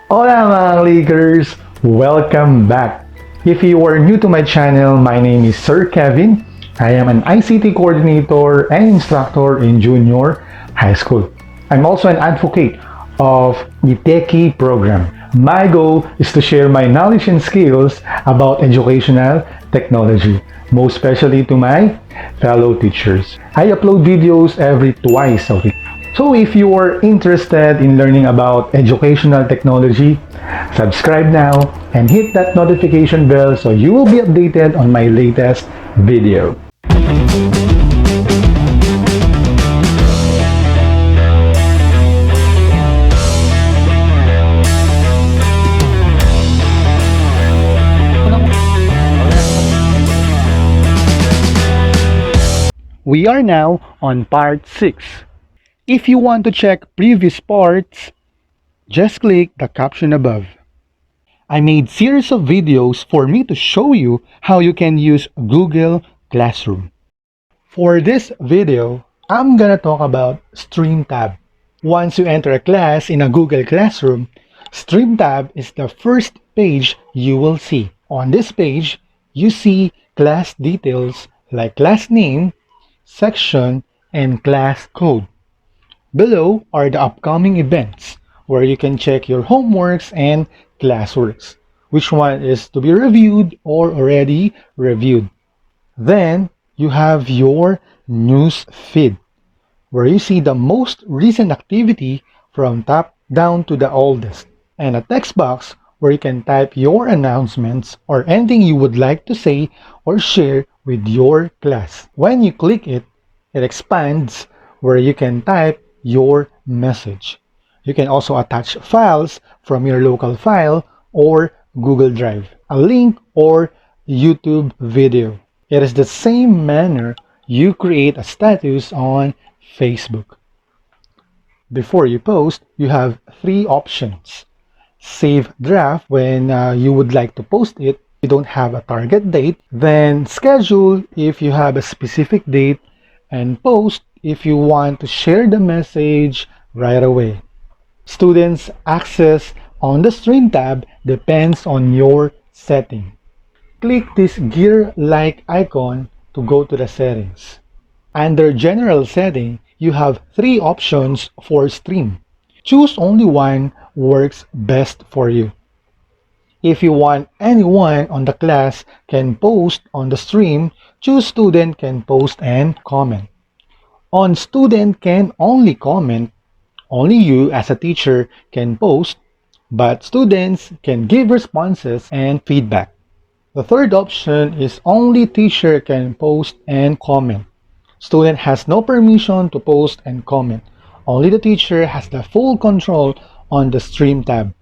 Hola mga leaguers! Welcome back! If you are new to my channel, my name is Sir Kevin. I am an ICT coordinator and instructor in junior high school. I'm also an advocate of the Techie program. My goal is to share my knowledge and skills about educational technology, most especially to my fellow teachers. I upload videos every twice a week. So if you are interested in learning about educational technology, subscribe now and hit that notification bell so you will be updated on my latest video. We are now on part 6. If you want to check previous parts, just click the caption above. I made series of videos for me to show you how you can use Google Classroom. For this video, I'm gonna talk about Stream tab. Once you enter a class in a Google Classroom, Stream tab is the first page you will see. On this page, you see class details like class name, section, and class code. Below are the upcoming events where you can check your homeworks and classworks, which one is to be reviewed or already reviewed. Then you have your news feed where you see the most recent activity from top down to the oldest, and a text box where you can type your announcements or anything you would like to say or share with your class. When you click it, it expands where you can type your message. You can also attach files from your local file or Google Drive, a link or YouTube video. It is the same manner you create a status on Facebook. Before you post, you have 3 options. Save draft when you would like to post it. You don't have a target date. Then schedule if you have a specific date, and post if you want to share the message right away. Students' access on the Stream tab depends on your setting. Click this gear-like icon to go to the settings. Under General Setting, you have 3 options for Stream. Choose only one works best for you. If you want anyone on the class can post on the stream, choose Student can post and comment. On Student can only comment, only you as a teacher can post, but students can give responses and feedback. The third option is only teacher can post and comment. Student has no permission to post and comment. Only the teacher has the full control on the Stream tab.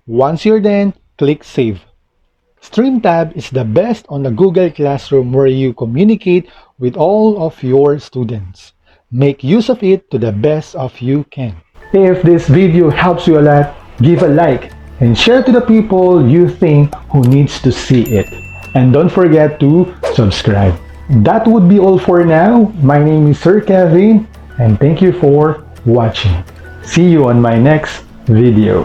Once you're done, click Save. Stream tab is the best on the Google Classroom where you communicate with all of your students. Make use of it to the best of you can. If this video helps you a lot, give a like and share to the people you think who needs to see it. And don't forget to subscribe. That would be all for now. My name is Sir Kevin and thank you for watching. See you on my next video.